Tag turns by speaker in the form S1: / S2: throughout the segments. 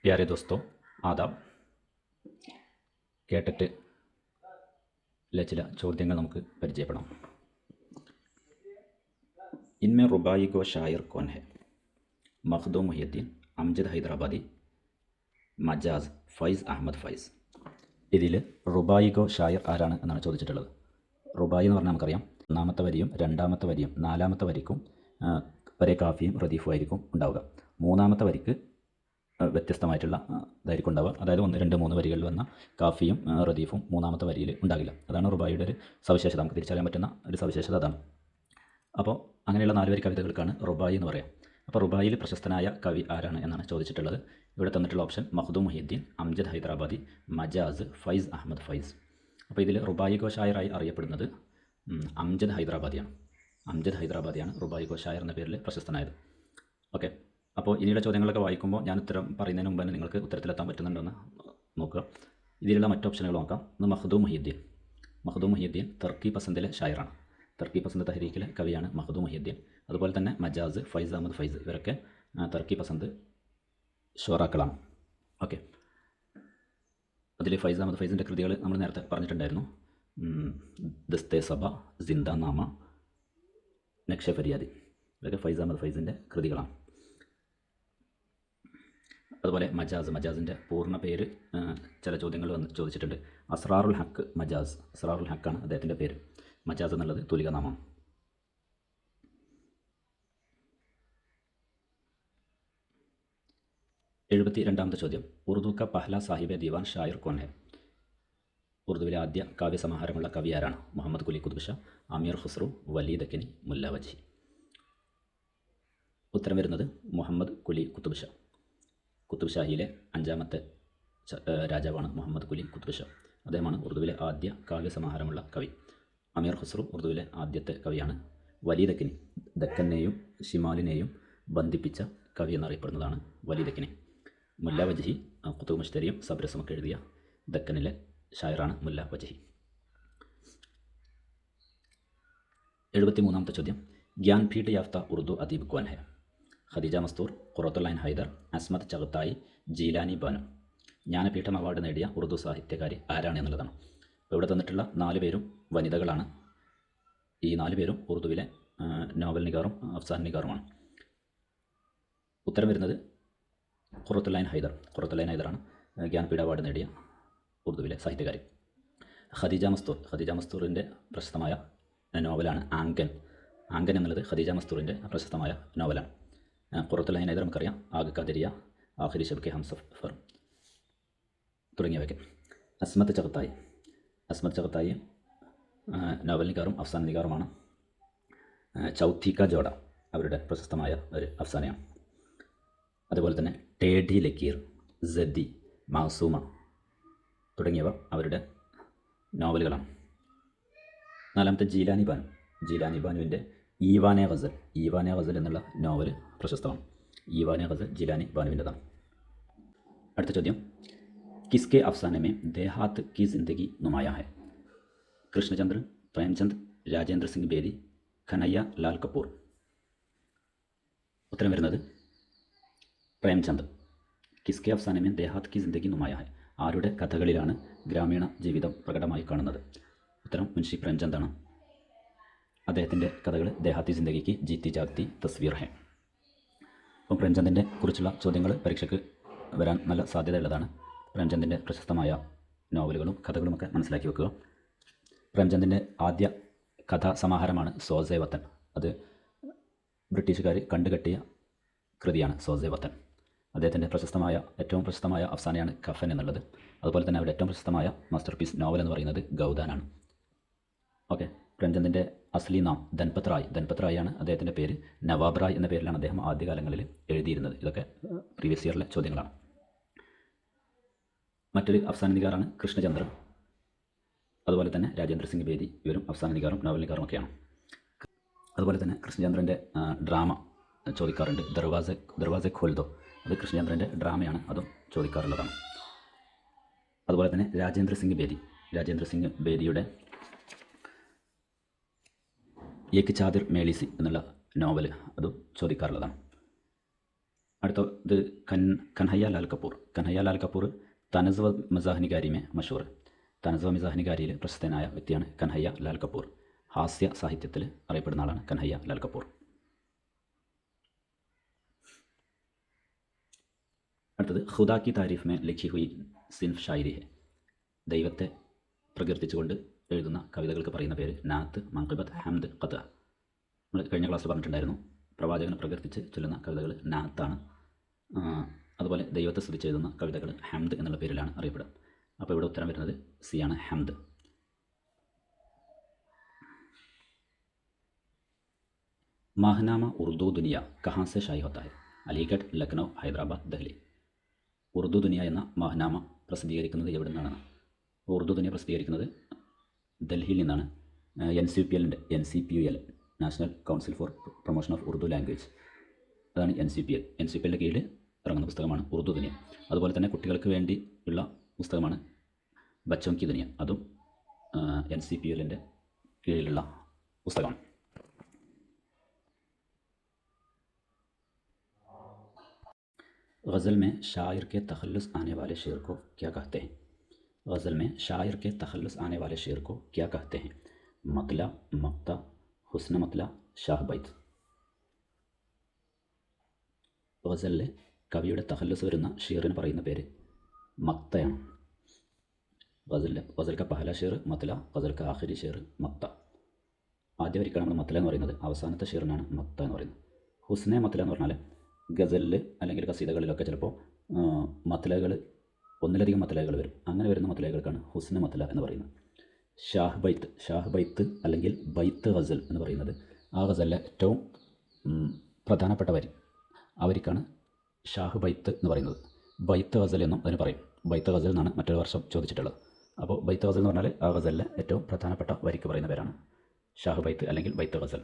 S1: प्यारे दोस्तों आदाब കേട്ടിട്ട് ചില ചോദ്യങ്ങൾ നമുക്ക് പരിചയപ്പെടാം. इनमें रुबाई को शायर कौन है? मखदूम मुहिउद्दीन, अमजद हैदराबादी, മജാസ്, ഫൈസ് അഹമ്മദ് ഫൈസ്. ഇതിൽ റുബായിക്കോ ഷായർ ആരാണ് എന്നാണ് ചോദിച്ചിട്ടുള്ളത്. റുബായി എന്ന് പറഞ്ഞാൽ നമുക്കറിയാം, ഒന്നാമത്തെ വരിയും രണ്ടാമത്തെ വരിയും നാലാമത്തെ വരിക്കും ഒരേ കാഫിയും റദീഫും ആയിരിക്കും ഉണ്ടാവുക. മൂന്നാമത്തെ വരിക്ക് വ്യത്യസ്തമായിട്ടുള്ള ഇതായിരിക്കും ഉണ്ടാവുക. അതായത് 1, 2, 3 വരികളിൽ വന്ന കാഫിയും റദീഫും മൂന്നാമത്തെ വരിയിൽ ഉണ്ടാകില്ല. അതാണ് റുബായിയുടെ ഒരു സവിശേഷത, നമുക്ക് തിരിച്ചറിയാൻ പറ്റുന്ന ഒരു സവിശേഷത അതാണ്. അപ്പോൾ അങ്ങനെയുള്ള 4 വരി കവിതകൾക്കാണ് റുബായി എന്ന് പറയാം. അപ്പോൾ റുബായിൽ പ്രശസ്തനായ കവി ആരാണ് എന്നാണ് ചോദിച്ചിട്ടുള്ളത്. ഇവിടെ തന്നിട്ടുള്ള ഓപ്ഷൻ മഖ്ദൂം മുഹിഉദ്ദീൻ, അംജദ് ഹൈദരാബാദി, മജാസ്, ഫൈസ് അഹമ്മദ് ഫൈസ്. അപ്പോൾ ഇതിൽ റുബായിക്കോ ഷായറായി അറിയപ്പെടുന്നത് അംജദ് ഹൈദരാബാദിയാണ്. അംജദ് ഹൈദരാബാദിയാണ് റുബായിക്കോ ഷായർ എന്ന പേരിൽ പ്രശസ്തനായത്. ഓക്കെ, അപ്പോൾ ഇനിയുള്ള ചോദ്യങ്ങളൊക്കെ വായിക്കുമ്പോൾ ഞാൻ ഉത്തരം പറയുന്നതിന് മുമ്പ് തന്നെ നിങ്ങൾക്ക് ഉത്തരത്തിലെത്താൻ പറ്റുന്നുണ്ടെന്ന് നോക്കുക. ഇതിലുള്ള മറ്റ് ഓപ്ഷനുകൾ നോക്കാം. ഒന്ന് മഖ്ദൂം മുഹിഉദ്ദീൻ. മഖ്ദൂം മുഹിഉദ്ദീൻ തർക്കി പസന്ദിലെ ഷായറാണ്. തർക്കി പസന്ത് തഹരീക്കിലെ കവിയാണ് മഖ്ദൂം മുഹിഉദ്ദീൻ. അതുപോലെ തന്നെ മജാസ്, ഫൈസ് അഹമ്മദ് ഫൈസ്, ഇവരൊക്കെ തർക്കി പസന്ത് ഷോറാക്കളാണ്. ഓക്കെ, അതിൽ ഫൈസ് അഹമ്മദ് ഫൈസിൻ്റെ കൃതികൾ നമ്മൾ നേരത്തെ പറഞ്ഞിട്ടുണ്ടായിരുന്നു. ദസ്തേ സബ, സിന്ദാ നാമ, നക്ഷ ഫരിയാദി, ഇതൊക്കെ ഫൈസ് അഹമ്മദ് ഫൈസിൻ്റെ കൃതികളാണ്. അതുപോലെ മജാസിൻ്റെ പൂർണ്ണ പേര് ചില ചോദ്യങ്ങൾ ചോദിച്ചിട്ടുണ്ട്. അസ്റാറുൽ ഹക്ക് മജാസ്, അസ്റാറുൽ ഹക്കാണ് അദ്ദേഹത്തിൻ്റെ പേര്. മജാസ് എന്നുള്ളത് തൂലികനാമം. എഴുപത്തിരണ്ടാമത്തെ ചോദ്യം, ഉറുദു ക പഹ്ല സാഹിബെ ദീവാൻ ഷായർ കോൻ ഹെ? ഉറുദുവിലെ ആദ്യ കാവ്യസമാഹാരമുള്ള കവി ആരാണ്? മുഹമ്മദ് കുലി കുതുബ് ഷാ, അമീർ ഖുസ്രു, വലീ ദക്കനി, മുല്ല വജി. ഉത്തരം വരുന്നത് മുഹമ്മദ് കുലി കുതുബ് ഷാ. കുത്തുബ് ഷാഹിയിലെ 5ാമത്തെ രാജാവാണ് മുഹമ്മദ് കുലി കുത്തുബ് ഷാ. അദ്ദേഹമാണ് ഉറുദുവിലെ ആദ്യ കാവ്യസമാഹാരമുള്ള കവി. അമീർ ഖുസ്രു ഉറുദുവിലെ ആദ്യത്തെ കവിയാണ്. വലീ ദക്കനി, ദക്കനെയും ഷിമാലിനെയും ബന്ധിപ്പിച്ച കവി എന്നറിയപ്പെടുന്നതാണ് വലീ ദക്കനി. മുല്ല വജഹി കുത്തുബ് മുഷ്തരിയും സബ്രസുമൊക്കെ എഴുതിയ ദക്കനിലെ ഷായറാണ് മുല്ല വജഹി. 73ാമത്തെ ചോദ്യം, ജ്ഞാൻപീഠ് യാഫ്ത ഉറുദു അദീബ് കോൻ ഹെ? ഖദീജ മസ്തൂർ, ഖുറത്തുൽ ഐൻ ഹൈദർ, അസ്മത് ചഗത്തായി, ജീലാനി ബാനു. ജ്ഞാനപീഠം അവാർഡ് നേടിയ ഉറുദു സാഹിത്യകാരി ആരാണ് എന്നുള്ളതാണ്. അപ്പോൾ ഇവിടെ തന്നിട്ടുള്ള 4 പേരും വനിതകളാണ്. ഈ 4 പേരും ഉറുദുവിലെ നോവൽ നിഗാറും അഫ്സാൻ നിഗാറുമാണ്. ഉത്തരം വരുന്നത് ഖുറത്തുൽ ഐൻ ഹൈദർ. ഖുറത്തുൽ ഐൻ ഹൈദറാണ് ജ്ഞാനപീഠ അവാർഡ് നേടിയ ഉറുദുവിലെ സാഹിത്യകാരി. ഖദീജ മസ്തൂർ, ഖദീജ മസ്തൂറിൻ്റെ പ്രശസ്തമായ നോവലാണ് ആംഗൻ. ആംഗൻ എന്നുള്ളത് ഖദീജ മസ്തൂറിൻ്റെ പ്രശസ്തമായ നോവലാണ്. ഖുറത്തുൽ ഐൻ ഹൈദർ നമുക്കറിയാം, ആഗ് കദരിയ, ആഖിരി ശബ്കെ ഹംസഫർ തുടങ്ങിയവയ്ക്ക്. അസ്മത് ചഗത്തായി, അസ്മത് ചഗത്തായി നോവൽ നിഗാറും അഫ്സാൻ നിഗാറുമാണ്. ചൗത്തി കാ ജോഡ അവരുടെ പ്രശസ്തമായ ഒരു അഫ്സാനയാണ്. അതുപോലെ തന്നെ ടേഡി ലക്കീർ, സദ്ദി, മാസൂമ തുടങ്ങിയവ അവരുടെ നോവലുകളാണ്. 4ാമത്തെ ജീലാനി ബാനു. ജീലാനി ബാനുവിൻ്റെ ഈവാനെ ഗസൽ, ഈവാനെ ഗസൽ എന്നുള്ള നോവൽ പ്രശസ്തമാണ്. ഈവാനെ ഗസൽ ജീലാനി ബാനുവിൻ്റെതാണ്. അടുത്ത ചോദ്യം, കിസ്കെ അഫ്സാനെ മേ ദേഹാത്ത് കി ജിന്ദഗി നുമായാ ഹെ? കൃഷ്ണചന്ദ്രൻ, പ്രേംചന്ദ്, രാജേന്ദ്ര സിംഗ് ബേദി, ഖനയ്യ ലാൽ കപൂർ. ഉത്തരം വരുന്നത് പ്രേംചന്ദ്. കിസ്കെ അഫ്സാനെ മേ ദേഹാത്ത് കി ജിന്ദഗി നുമായാ ഹെ? ആരുടെ കഥകളിലാണ് ഗ്രാമീണ ജീവിതം പ്രകടമായി കാണുന്നത്? ഉത്തരം മുൻഷി പ്രേംചന്ദാണ്. അദ്ദേഹത്തിൻ്റെ കഥകൾ ദേഹാത്തി ജിന്ദഗിക്ക് ജീത്തി ജാഗ്തി തസ്വീർ ഹെ. അപ്പം പ്രേംചന്ദിൻ്റെ കുറിച്ചുള്ള ചോദ്യങ്ങൾ പരീക്ഷയ്ക്ക് വരാൻ നല്ല സാധ്യതയുള്ളതാണ്. പ്രേംചന്ദിൻ്റെ പ്രശസ്തമായ നോവലുകളും കഥകളുമൊക്കെ മനസ്സിലാക്കി വെക്കുക. പ്രേംചന്ദിൻ്റെ ആദ്യ കഥാസമാഹാരമാണ് സോസെ വത്തൻ. അത് ബ്രിട്ടീഷുകാർ കണ്ടുകെട്ടിയ കൃതിയാണ് സോസെ വത്തൻ. അദ്ദേഹത്തിൻ്റെ ഏറ്റവും പ്രശസ്തമായ അഫ്സാനയാണ് കഫൻ എന്നുള്ളത്. അതുപോലെ തന്നെ അവരുടെ ഏറ്റവും പ്രശസ്തമായ മാസ്റ്റർ പീസ് നോവൽ എന്ന് പറയുന്നത് ഗൗദാനാണ്. ഓക്കെ, പ്രേംചന്ദിൻ്റെ അസ്ലി നാം ധൻപത് റായ്. ധൻപത് റായാണ് അദ്ദേഹത്തിൻ്റെ പേര്. നവാബ് റായ് എന്ന പേരിലാണ് അദ്ദേഹം ആദ്യകാലങ്ങളിൽ എഴുതിയിരുന്നത്. ഇതൊക്കെ പ്രീവിയസ് ഇയറിലെ ചോദ്യങ്ങളാണ്. മറ്റൊരു അഫ്സാന നിഗാറാണ് കൃഷ്ണചന്ദ്രൻ. അതുപോലെ തന്നെ രാജേന്ദ്ര സിംഗ് ബേദി, ഇവരും അഫ്സാന നിഗാറും നോവൽ നിഗാറും ഒക്കെയാണ്. അതുപോലെ തന്നെ കൃഷ്ണചന്ദ്രൻ്റെ ഡ്രാമ ചോദിക്കാറുണ്ട്. ദർവാസെ ഖോൽദോ, അത് കൃഷ്ണചന്ദ്രൻ്റെ ഡ്രാമയാണ്, അതും ചോദിക്കാറുള്ളതാണ്. അതുപോലെ തന്നെ രാജേന്ദ്ര സിംഗ് ബേദിയുടെ ഏക് ചാദിർ മേളിസി എന്നുള്ള നോവൽ അതും ചോദിക്കാറുള്ളതാണ്. അടുത്തത് കन्हैया लाल कपूर. कन्हैया लाल कपूर തനസ് മസാഹിനികാരി മേ മഷൂർ. തനസ് മിസാഹിനികാരിയിൽ പ്രശസ്തനായ വ്യക്തിയാണ് കन्हैया लाल कपूर. ഹാസ്യ സാഹിത്യത്തിൽ അറിയപ്പെടുന്ന ആളാണ് कन्हैया लाल कपूर. അടുത്തത് ഖുദാ കി താരീഫ് മേ ലിഖി ഹുയി സിൻഫ് ഷായരി ഹെ. ദൈവത്തെ പ്രകീർത്തിച്ചുകൊണ്ട് എഴുതുന്ന കവിതകൾക്ക് പറയുന്ന പേര് നാത്ത്, മൻഖിബത്ത്, ഹംദ്, ഖത. നമ്മൾ കഴിഞ്ഞ ക്ലാസ്സിൽ പറഞ്ഞിട്ടുണ്ടായിരുന്നു, പ്രവാചകനെ പ്രകീർത്തിച്ച് ചൊല്ലുന്ന കവിതകൾ നാത്താണ്. അതുപോലെ ദൈവത്തെ സ്തുതിച്ച് എഴുതുന്ന കവിതകൾ ഹംദ് എന്നുള്ള പേരിലാണ് അറിയപ്പെടുക. അപ്പോൾ ഇവിടെ ഉത്തരം വരുന്നത് സി ആണ്, ഹംദ്. മാഹ്നാമ ഉർദു ദുനിയ കഹാൻ സെ ഷായി ഹോത്താ ഹെ. അലിഗഡ്, ലക്നൗ, ഹൈദരാബാദ്, ദഹ്ലി. ഉർദു ദുനിയ എന്ന മാഹ്നാമ പ്രസിദ്ധീകരിക്കുന്നത് എവിടെ നിന്നാണ്? ഉർദു ദുനിയ പ്രസിദ്ധീകരിക്കുന്നത് ഡൽഹിയിൽ നിന്നാണ്. NCPUL, national council four promotion of Urdu language, അതാണ് NCPL കീഴിൽ ഇറങ്ങുന്ന പുസ്തകമാണ് ഉർദു ദുനിയ. അതുപോലെ തന്നെ കുട്ടികൾക്ക് വേണ്ടി ഉള്ള പുസ്തകമാണ് ബച്ചോം കി ദുനിയ, അതും NCPL കീഴിലുള്ള പുസ്തകമാണ്. गज़ल में शायर के तखल्लुस आने वाले शेर को क्या कहते हैं? गज़ल में शायर के तखल्लुस आने वाले शेर को क्या कहते हैं? मतला, मक्ता, हुस्न मतला, शाह बैत. ഗസലിലെ കവിയുടെ തഖല്ലുസ് വരുന്ന ഷീറിന് പറയുന്ന പേര് മക്തയാണ്. ഗസൽ ക പഹല ഷീർ മത്ല, ഗസൽ ക ആഖിരി ഷീർ മക്ത. ആദ്യ വരിക്കാണ് നമ്മൾ മത്ല എന്ന് പറയുന്നത്, അവസാനത്തെ ഷീറിനാണ് മക്ത എന്ന് പറയുന്നത്. ഹുസ്നെ മത്ല എന്ന് പറഞ്ഞാൽ ഗസലിൽ അല്ലെങ്കിൽ കസീദകളിലൊക്കെ ചിലപ്പോൾ മത്ലകൾ, ഒന്നിലധികം മത്ലകൾ വരും. അങ്ങനെ വരുന്ന മത്ലകൾക്കാണ് ഹുസ്ന മത്ല എന്ന് പറയുന്നത്. ഷാഹ് ബൈത്ത് അല്ലെങ്കിൽ ബൈത്ത് ഗസൽ എന്ന് പറയുന്നത് ആ ഗസലിലെ ഏറ്റവും പ്രധാനപ്പെട്ട വരി, ആ വരിക്കാണ് ഷാഹ് ബൈത്ത് എന്ന് പറയുന്നത്. ബൈത്ത് ഗസൽ എന്നും അതിന് പറയും. ബൈത്ത് ഗസൽ എന്നാണ് മറ്റൊരു വർഷം ചോദിച്ചിട്ടുള്ളത്. അപ്പോൾ ബൈത്ത് ഗസൽ എന്ന് പറഞ്ഞാൽ ആ ഗസലിലെ ഏറ്റവും പ്രധാനപ്പെട്ട വരിക്ക് പറയുന്ന പേരാണ് ഷാഹ് ബൈത്ത് അല്ലെങ്കിൽ ബൈത്ത് ഗസൽ.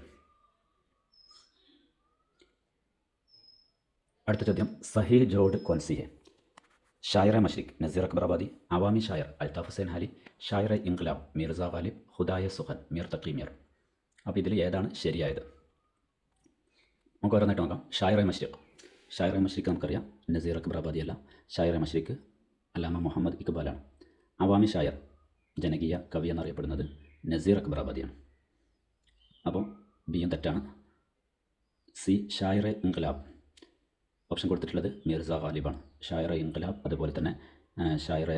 S1: അടുത്ത ചോദ്യം, സഹീഹ് ജോഡ് കോൻസി ഹെ? ഷായർ മഷ്രിഖ് നസീർ അക്ബർ ആബാദി, അവാമി ഷായർ അൽതാഫ് ഹുസൈൻ ഹാലി, ഷായർ ഇൻഖിലാബ് മിർസ ഗാലിബ്, ഹുദായ സുഖൻ മീർ തഖി മീർ. അപ്പോൾ ഇതിൽ ഏതാണ് ശരിയായത്? നമുക്ക് ഓരോന്നായിട്ട് നോക്കാം. ഷായർ മഷ്രിഖ് നമുക്കറിയാം, നസീർ അക്ബർ ആബാദി അല്ല. ഷായർ മഷ്രിഖ് അല്ലാമ മുഹമ്മദ് ഇക്ബാലാണ്. അവാമി ഷായർ, ജനകീയ കവി എന്നറിയപ്പെടുന്നത് നസീർ അക്ബർ ആബാദിയാണ്. അപ്പോൾ ബിയും തെറ്റാണ്. സി ഷായർ ഇൻഖിലാബ്, ഓപ്ഷൻ കൊടുത്തിട്ടുള്ളത് മിർസ ഗാലിബാണ്. ഷായർ ഇൻഖിലാബ്, അതുപോലെ തന്നെ ഷായർ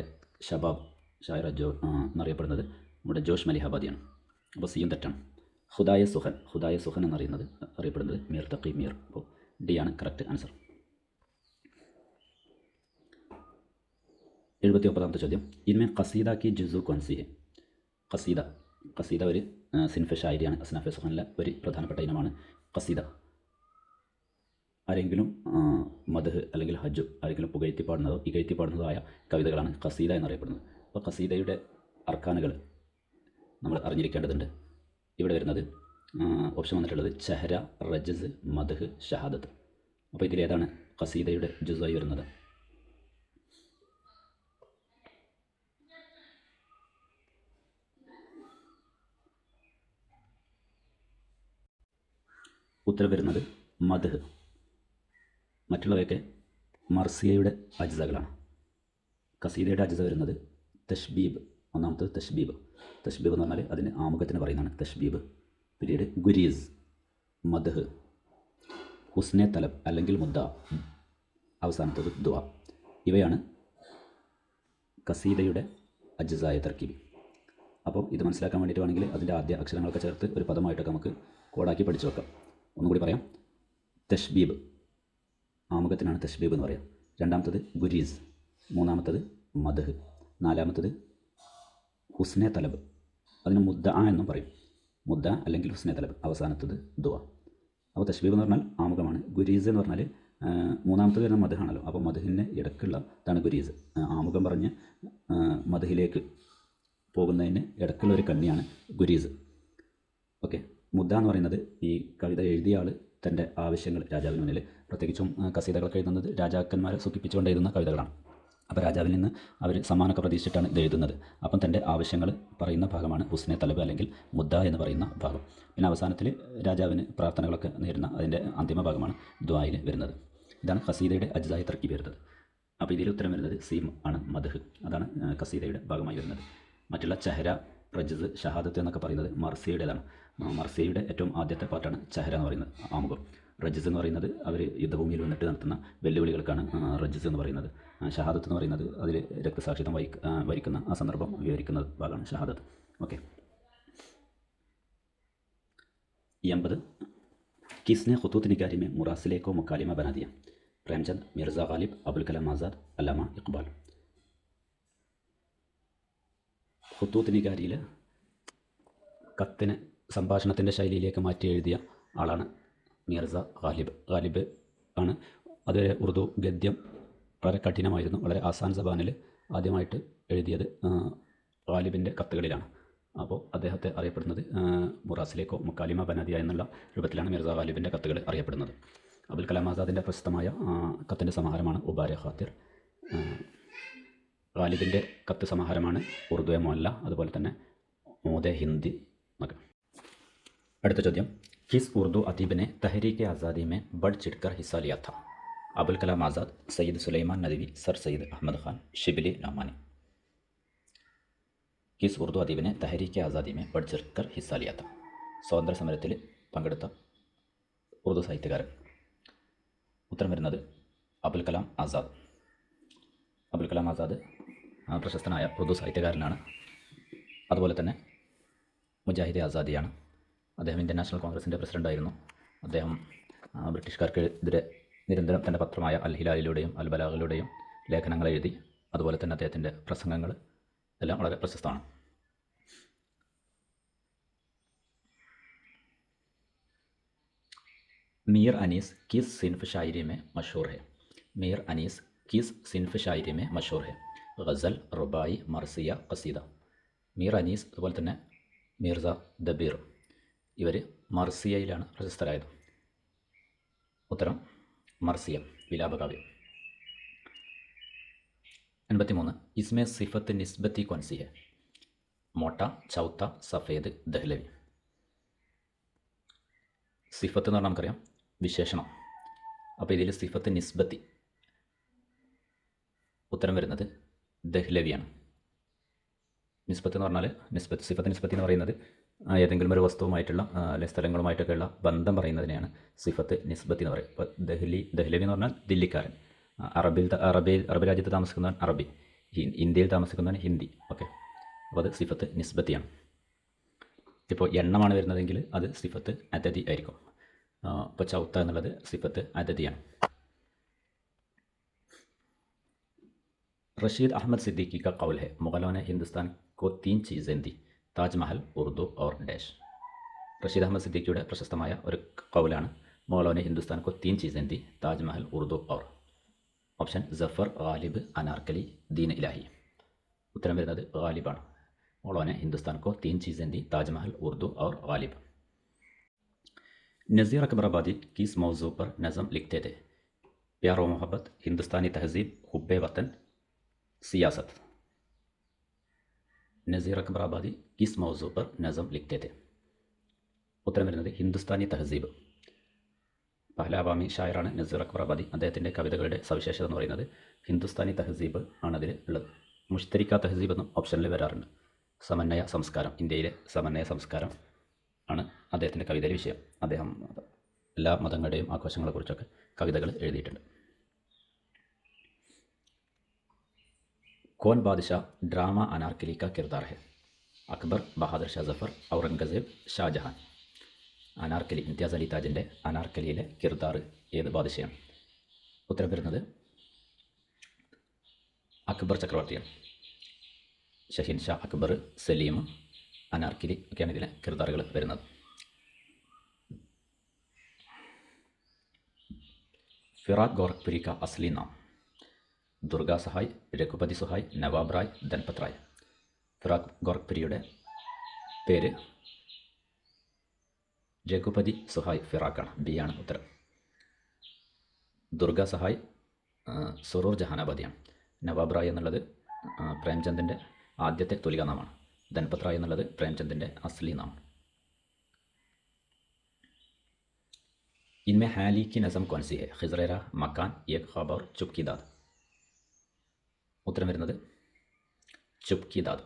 S1: ഷബാബ്, ഷായർ എന്നറിയപ്പെടുന്നത് നമ്മുടെ ജോഷ് മലിഹാബാദിയാണ്. അപ്പോൾ സിയും തെറ്റാണ്. ഹുദായ സുഖൻ അറിയപ്പെടുന്നത് മീർ തഖി മീർ. അപ്പോൾ ഡി ആണ് കറക്റ്റ് ആൻസർ. 79ാമത്തെ ചോദ്യം, ഇൻമേ ഖസീദ കി ജുസു കോൻസി ഹെ? ഖസീദ ഒരു സിൻഫ് ഷായരിയാണ്. അസ്നാഫ് സുഖനിലെ ഒരു പ്രധാനപ്പെട്ട ഇനമാണ് ഖസീദ. ആരെങ്കിലും മദ്ഹ് അല്ലെങ്കിൽ ഹജ്ജ് ആരെങ്കിലും പുകഴ്ത്തി പാടുന്നതോ ഇകഴ്ത്തി പാടുന്നതോ ആയ കവിതകളാണ് ഖസീദ എന്നറിയപ്പെടുന്നത്. അപ്പോൾ ഖസീദയുടെ അർക്കാനുകൾ നമ്മൾ അറിഞ്ഞിരിക്കേണ്ടതുണ്ട്. ഇവിടെ വരുന്നത് ഓപ്ഷൻ വന്നിട്ടുള്ളത് ചഹര, റജസ്, മദ്ഹ്, ഷഹാദത്ത്. അപ്പോൾ ഇതിലേതാണ് ഖസീദയുടെ ജുസായി വരുന്നത്? ഉത്തരം വരുന്നത് മദ്ഹ്. മറ്റുള്ളവയൊക്കെ മർസിയയുടെ അജ്സകളാണ്. ഖസീദയുടെ അജ്സ വരുന്നത് തഷ്ബീബ്. ഒന്നാമത്തത് തഷ്ബീബ് എന്ന് പറഞ്ഞാൽ അതിന് ആമുഖത്തിന് പറയുന്നതാണ് തഷ്ബീബ്. പിന്നീട് ഗുരീസ്, മദ്ഹ്, ഹുസ്നെ തലബ് അല്ലെങ്കിൽ മുദ്ദ, അവസാനത്തത് ദുആ. ഇവയാണ് ഖസീദയുടെ അജ്സായ തർക്കീബ്. അപ്പോൾ ഇത് മനസ്സിലാക്കാൻ വേണ്ടിയിട്ട് വേണമെങ്കിൽ അതിൻ്റെ ആദ്യ അക്ഷരങ്ങളൊക്കെ ചേർത്ത് ഒരു പദമായിട്ടൊക്കെ നമുക്ക് കോഡാക്കി പഠിച്ചു വെക്കാം. ഒന്നുകൂടി പറയാം. തഷ്ബീബ്, ആമുഖത്തിനാണ് തഷ്ബീബ് എന്ന് പറയാം. രണ്ടാമത്തത് ഗുരീസ്, മൂന്നാമത്തത് മദ്ഹ്, നാലാമത്തത് ഹുസ്നെ തലബ്, അതിന് മുദ്ദ എന്നും പറയും. മുദ്ദ അല്ലെങ്കിൽ ഹുസ്നെ തലബ്, അവസാനത്തത് ദുആ. അപ്പോൾ തഷ്ബീബ് എന്ന് പറഞ്ഞാൽ ആമുഖമാണ്. ഗുരീസ് എന്ന് പറഞ്ഞാൽ മൂന്നാമത്തത് വരുന്ന മദ്ഹാണല്ലോ. അപ്പോൾ മദ്ഹിന് ഇടയ്ക്കുള്ള ഇതാണ് ഗുരീസ്. ആമുഖം പറഞ്ഞ് മദ്ഹിലേക്ക് പോകുന്നതിന് ഇടയ്ക്കുള്ള ഒരു കണ്ണിയാണ് ഗുരീസ്. ഓക്കെ. മുദ്ദ എന്ന് പറയുന്നത് ഈ കവിത എഴുതിയ ആൾ തൻ്റെ ആവശ്യങ്ങൾ രാജാവിന് മുന്നിൽ, പ്രത്യേകിച്ചും കസീതകളൊക്കെ എഴുതുന്നത് രാജാക്കന്മാരെ സുഖിപ്പിച്ചുകൊണ്ട് എഴുതുന്ന കവിതകളാണ്. അപ്പോൾ രാജാവിൽ നിന്ന് അവർ സമ്മാനമൊക്കെ പ്രതീക്ഷിച്ചിട്ടാണ് ഇത് എഴുതുന്നത്. അപ്പം തൻ്റെ ആവശ്യങ്ങൾ പറയുന്ന ഭാഗമാണ് ഹുസ്നെ തലബ് അല്ലെങ്കിൽ മുദ്ദ എന്ന് പറയുന്ന ഭാഗം. പിന്നെ അവസാനത്തിൽ രാജാവിന് പ്രാർത്ഥനകളൊക്കെ നേരുന്ന അതിൻ്റെ അന്തിമ ഭാഗമാണ് ദുആയിൽ വരുന്നത്. ഇതാണ് ഖസീദയുടെ അജ്സായ തർക്കീബ് വരുന്നത്. അപ്പോൾ ഇതിൽ ഉത്തരം വരുന്നത് സീം ആണ്, മദ്ഹ്. അതാണ് ഖസീദയുടെ ഭാഗമായി വരുന്നത്. മറ്റുള്ള ചഹര, റജ്സ്, ഷഹാദത്ത് എന്നൊക്കെ പറയുന്നത് മർസിയുടേതാണ്. മർസിയയുടെ ഏറ്റവും ആദ്യത്തെ പാട്ടാണ് ചഹര എന്ന് പറയുന്നത്, ആമുഖം. റജ്സ് എന്ന് പറയുന്നത് അവർ യുദ്ധഭൂമിയിൽ വന്നിട്ട് നടത്തുന്ന വെല്ലുവിളികൾക്കാണ് റജ്സ് എന്ന് പറയുന്നത്. ഷഹാദത്ത് എന്ന് പറയുന്നത് അതിൽ രക്തസാക്ഷിത്വം വരിക്കുന്ന ആ സന്ദർഭം വിവരിക്കുന്ന ഭാഗമാണ് ഷഹാദത്ത്. ഓക്കെ. 80. किसने ख़ुतूत निगारी में मुरासिले को मुकालिमा बना दिया? प्रेमचंद, मिर्ज़ा गालिब, अबुल कलाम आज़ाद, अल्लामा इकबाल. ഖുത്തൂത്ത് നിഗാരിയിൽ കത്തിനെ സംഭാഷണത്തിൻ്റെ ശൈലിയിലേക്ക് മാറ്റി എഴുതിയ ആളാണ് മിർസ ഗാലിബ്. ഗാലിബ് ആണ്. അതുവരെ ഉറുദു ഗദ്യം വളരെ കഠിനമായിരുന്നു. വളരെ ആസാൻ സബാനിൽ ആദ്യമായിട്ട് എഴുതിയത് ഗാലിബിൻ്റെ കത്തുകളിലാണ്. അപ്പോൾ അദ്ദേഹത്തെ അറിയപ്പെടുന്നത് മുറാസിലേക്കോ മുക്കാലിമ ബനാദിയ എന്നുള്ള രൂപത്തിലാണ് മിർസ ഗാലിബിൻ്റെ കത്തുകൾ അറിയപ്പെടുന്നത്. അബുൽ കലാം ആസാദിൻ്റെ പ്രശസ്തമായ കത്തിൻ്റെ സമാഹാരമാണ് ഉബാരെ ഖാത്തിർ. ഗാലിബിൻ്റെ കത്ത് സമാഹാരമാണ് ഉറുദു മുഅല്ല, അതുപോലെ തന്നെ മോദെ ഹിന്ദി എന്നൊക്കെ. അടുത്ത ചോദ്യം, കിസ് ഉറുദു അദീബിനെ തഹരീക്ക് ആസാദി में बढ़ चढ़कर हिस्सा लिया था? अबुल कलाम आज़ाद, सैयद सुलेमान नदवी, सर सैयद अहमद खान, शिबली नौमानी. കിസ് ഉറുദു അദീബിനെ തഹരീക്ക് ആസാദി में बढ़ चढ़कर हिस्सा लिया था? സ്വാതന്ത്ര്യ സമരത്തിൽ പങ്കെടുത്ത ഉറുദു സാഹിത്യകാരൻ. ഉത്തരം വരുന്നത് അബുൽ കലാം ആസാദ്. അബുൽ കലാം ആസാദ് പ്രശസ്തനായ ഉറുദു സാഹിത്യകാരനാണ്. അതുപോലെ തന്നെ മുജാഹിദ് ആസാദിയാണ്. അദ്ദേഹം ഇന്ത്യൻ നാഷണൽ കോൺഗ്രസിൻ്റെ പ്രസിഡൻ്റായിരുന്നു. അദ്ദേഹം ബ്രിട്ടീഷുകാർക്കെതിരെ നിരന്തരം തൻ്റെ പത്രമായ അൽ ഹിലാലിലൂടെയും അൽ ബലാഗിലൂടെയും ലേഖനങ്ങൾ എഴുതി. അതുപോലെ തന്നെ അദ്ദേഹത്തിൻ്റെ പ്രസംഗങ്ങൾ എല്ലാം വളരെ പ്രശസ്തമാണ്. मीर अनीस किस सिन्फ शायरी में मशहूर है? मीर अनीस किस सिन्फ शायरी में मशहूर है? गज़ल, रुबाई, मरसिया, क़सीदा. മീർ അനീസ് അതുപോലെ തന്നെ മിർസ ദബീർ ഇവർ മർസിയയിലാണ് പ്രശസ്തരായത്. ഉത്തരം മർസിയ, വിലാപകാവ്യം. 83. इसमें सिफत निस्बती कौन सी है? मोटा, चौथा, सफ़ेद, दहलवी. സിഫത്ത് എന്ന് പറഞ്ഞാൽ നമുക്കറിയാം വിശേഷണം. അപ്പോൾ ഇതിൽ സിഫത്ത് നിസ്ബത്തി, ഉത്തരം വരുന്നത് ദഹ്ലവിയാണ്. നിസ്ബത്ത് എന്ന് പറഞ്ഞാൽ സിഫത്ത് നിസ്ബത്തി എന്ന് പറയുന്നത് ഏതെങ്കിലും ഒരു വസ്തുവുമായിട്ടുള്ള അല്ലെങ്കിൽ സ്ഥലങ്ങളുമായിട്ടൊക്കെയുള്ള ബന്ധം പറയുന്നതിനെയാണ് സിഫത്ത് നിസ്ബത്തി എന്ന് പറയുന്നത്. ഇപ്പോൾ ദഹ്ലവി എന്ന് പറഞ്ഞാൽ ദില്ലിക്കാരൻ, അറബ് രാജ്യത്ത് താമസിക്കുന്നവൻ അറബി, ഇന്ത്യയിൽ താമസിക്കുന്നവൻ ഹിന്ദി. ഓക്കെ, അപ്പോൾ അത് സിഫത്ത് നിസ്ബത്തിയാണ്. ഇപ്പോൾ എണ്ണമാണ് വരുന്നതെങ്കിൽ അത് സിഫത്ത് അദദി ആയിരിക്കും. ഇപ്പോൾ ചൗത്ത എന്നുള്ളത് സിഫത്ത് അദദിയാണ്. रशीद अहमद सिद्दीकी का कौल है, मुग़लों ने हिंदुस्तान को 3 चीज़ें दी, താജ്മഹൽ, ഉറുദു और डैश. റഷീദ് അഹമ്മദ് സിദ്ദീഖിയുടെ പ്രശസ്തമായ ഒരു കൗലാണ്, മുഗളോं ने हिंदुस्तान को 3 चीज़ें दी, താജ്മഹൽ, ഉറുദു और. ഓപ്ഷൻ ജഫർ, ഗാലിബ്, അനാർക്കലി, ദീൻ ഇലാഹി. ഉത്തരം വരുന്നത് ഗാലിബാണ്. मुगलों ने हिंदुस्तान को 3 चीज़ें दी, ताजमहल, उर्दू और गालिब. नज़ीर अकबर आबादी किस मौजू पर नज़म लिखते थे? प्यार व मोहब्बत, हिंदुस्तानी तहजीब, हुब्बे वतन, सियासत. नज़ीर अकबर आबादी किस मौजू पर नज़म लिखते थे? ഉത്തരം വരുന്നത് ഹിന്ദുസ്ഥാനി തഹസീബ്. പഹ്ലാവാമി ഷായറാണ് നസീർ അക്ബർ ആബാദി. അദ്ദേഹത്തിൻ്റെ കവിതകളുടെ സവിശേഷത എന്ന് പറയുന്നത് ഹിന്ദുസ്ഥാനി തഹസീബ് ആണ് അതിൽ ഉള്ളത്. മുഷ്തരിക്ക തഹസീബ് എന്നും ഓപ്ഷനിൽ വരാറുണ്ട്. സമന്വയ സംസ്കാരം, ഇന്ത്യയിലെ സമന്വയ സംസ്കാരം ആണ് അദ്ദേഹത്തിൻ്റെ കവിതയിലെ വിഷയം. അദ്ദേഹം എല്ലാ മതങ്ങളുടെയും ആഘോഷങ്ങളെക്കുറിച്ചൊക്കെ കവിതകൾ എഴുതിയിട്ടുണ്ട്. कौन बादशाह ड्रामा अनारकली का किरदार है? अकबर, बहादुर शाह जफ़र, औरंगज़ेब, ഷാജഹാൻ. അനാർക്കലി, ഇംതിയാസ് അലി താജിൻ്റെ അനാർക്കലിയിലെ കിർദാർ ഏത് ബാദശയാണ്? ഉത്തരം വരുന്നത് അക്ബർ ചക്രവർത്തിയാണ്. ഷഹീൻ ഷാ, അക്ബർ, സലീം, അനാർക്കലി ഒക്കെയാണ് ഇതിലെ കിർദാറുകൾ വരുന്നത്. ഫിറാഖ് ഗോരഖ്പുരി का असली नाम? ദുർഗാ സഹായ്, രഘുപതി സുഹായ്, നവാബ് റായ്, ധൻപത് റായ്. ഫിറാഖ് ഗോരഖ്പുരിയുടെ പേര് രഘുപതി സുഹായ് ഫിറാഖാണ്. ബി ആണ് ഉത്തരം. ദുർഗാ സഹായ് സുറൂർ ജഹാനാബാദിയാണ്. നവാബ് റായ് എന്നുള്ളത് പ്രേംചന്ദിൻ്റെ ആദ്യത്തെ തുലിക നാമാണ്. ധൻപത് റായ് എന്നുള്ളത് പ്രേംചന്ദിൻ്റെ അസ്ലി നാമാണ്. इनमें हाली की नज़म कौन सी है? ഖിസ്റ രാഹ്, മക്കാൻ, एक ख्वाब और चुप की दाद. ഉത്തരം വരുന്നത് ചുപ് കി ദാദ്.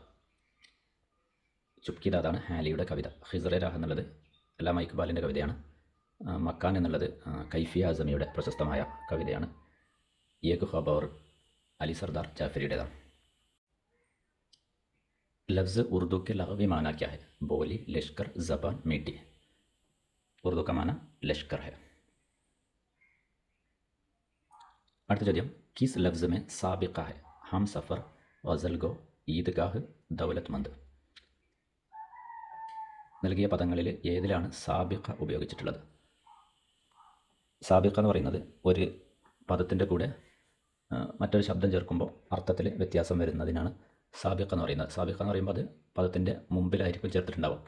S1: ചുപ് കി ദാദാണ് ഹാലിയുടെ കവിത. ഖിസ്റ രാഹ് എന്നുള്ളത് അല്ലാമ ഇക്ബാലിൻ്റെ കവിതയാണ്. മക്കാൻ എന്നുള്ളത് കൈഫിയ അസമിയുടെ പ്രശസ്തമായ കവിതയാണ്. ഏക് ഖ്വാബ് और അലി സർദാർ ജാഫരിയുടേതാണ്. लफ्ज़ उर्दू के लग़वी माना क्या है? बोली, लश्कर, ज़बान, मीठी. उर्दू का माना लश्कर है. അടുത്ത ചോദ്യം, കിസ് ലഫ്സ് में സാബിഖ है? हम सफ़र, ഗസൽ ഗോ, ഈദ്ഗാഹ്, ദൗലത്മന്ദ്. നൽകിയ പദങ്ങളിൽ ഏതിലാണ് സാബിഖ ഉപയോഗിച്ചിട്ടുള്ളത്? സാബിഖ എന്ന് പറയുന്നത് ഒരു പദത്തിൻ്റെ കൂടെ മറ്റൊരു ശബ്ദം ചേർക്കുമ്പോൾ അർത്ഥത്തിൽ വ്യത്യാസം വരുന്നതിനാണ് സാബിഖ എന്ന് പറയുന്നത്. സാബിഖ എന്ന് പറയുമ്പോൾ അത് പദത്തിൻ്റെ മുമ്പിലായിരിക്കും ചേർത്തിട്ടുണ്ടാവും.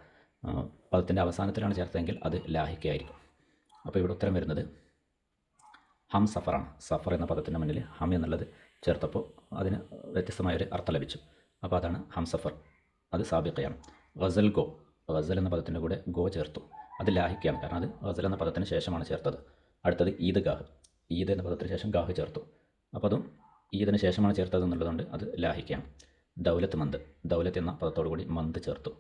S1: പദത്തിൻ്റെ അവസാനത്തിലാണ് ചേർത്തതെങ്കിൽ അത് ലാഹിക്കയായിരിക്കും. അപ്പോൾ ഇവിടെ ഉത്തരം വരുന്നത് ഹം സഫറാണ്. സഫർ എന്ന പദത്തിൻ്റെ മുന്നിൽ ഹം എന്നുള്ളത് ചേർത്തപ്പോൾ അതിന് വ്യത്യസ്തമായൊരു അർത്ഥം ലഭിച്ചു. അപ്പോൾ അതാണ് ഹം സഫർ, അത് സാബിഖയാണ്. ഗസൽ ഗോ, ഗസൽ എന്ന പദത്തിൻ്റെ കൂടെ ഗോ ചേർത്തു, അത് ലാഹിക്കയാണ്, കാരണം അത് ഗസൽ എന്ന പദത്തിന് ശേഷമാണ് ചേർത്തത്. അടുത്തത് ഈദ്ഗാഹ്, ഈദ് എന്ന പദത്തിന് ശേഷം ഗാഹ് ചേർത്തു, അപ്പോൾ അതും ഈദിന് ശേഷമാണ് ചേർത്തത് എന്നുള്ളതുകൊണ്ട് അത് ലാഹിക്കയാണ്. ദൗലത്ത് മന്ത്, ദൗലത്ത് എന്ന പദത്തോടു കൂടി മന്ത് ചേർത്തു,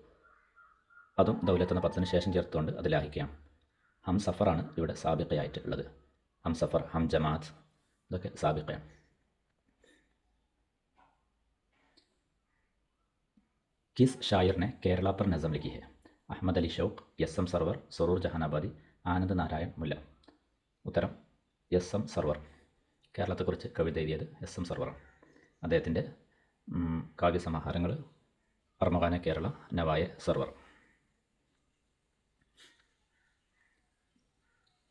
S1: അതും ദൗലത്ത് എന്ന പദത്തിന് ശേഷം ചേർത്തുകൊണ്ട് അത് ലാഹിക്കയാണ്. ഹം സഫറാണ് ഇവിടെ സാബിഖയായിട്ടുള്ളത്. ഹം സഫർ, ഹം ജമാഅത്ത്, ഇതൊക്കെ സാബിഖയാണ്. കിസ് ഷായർ ने കേരള पर नज़म लिखी है? Ahmad Ali Shauq, S M Sarwar, Suroor Jahanabadi, Anand Narayan Mulla. ഉത്തരം എസ് എം സർവർ. കേരളത്തെക്കുറിച്ച് കവിത എഴുതിയത് എസ് എം സർവറാണ്. അദ്ദേഹത്തിൻ്റെ കാവ്യസമാഹാരങ്ങൾ അർമഗാന കേരള, നവായ സർവർ.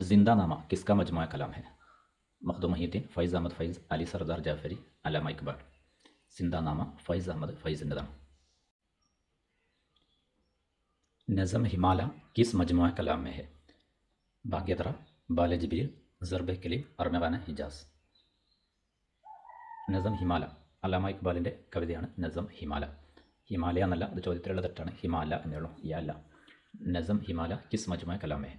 S1: जिंदानामा किसका मजमुआ कलाम है? मखदूम मुहीद्दीन, ഫൈസ് അഹമ്മദ് ഫൈസ്, അലി സർദാർ ജാഫരി, അല്ലാമ ഇക്ബാൽ. സിന്ദാനാമ ഫൈസ് അഹമ്മദ് ഫൈസിൻ്റെതാണ്. नज़म हिमाला किस मजमुआ कलाम में है? भाग्यतरा, बाले जिबील, ज़र्बे कलीम, അർമഗാന ഹിജാസ്. നസം ഹിമാല അല്ലാമ ഇക്ബാലിൻ്റെ കവിതയാണ് നസം ഹിമാല. ഹിമാലയ എന്നല്ല, അത് ചോദ്യത്തിലുള്ള തെറ്റാണ്, ഹിമാല എന്നുള്ളൂ, യാല്ല. നസം ഹിമാല കിസ് മജ്മുഅ കലാം ഹെ?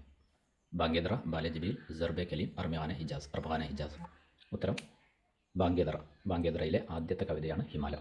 S1: ബാങ്ക്യദറ, ബാലെ ജിബീൽ, ज़र्बे കലീം, അർമഗാന ഹിജാസ്. ഉത്തരം ബാങ്ക്യദറ. ബാങ്ക്യദറയിലെ ആദ്യത്തെ കവിതയാണ് ഹിമാല.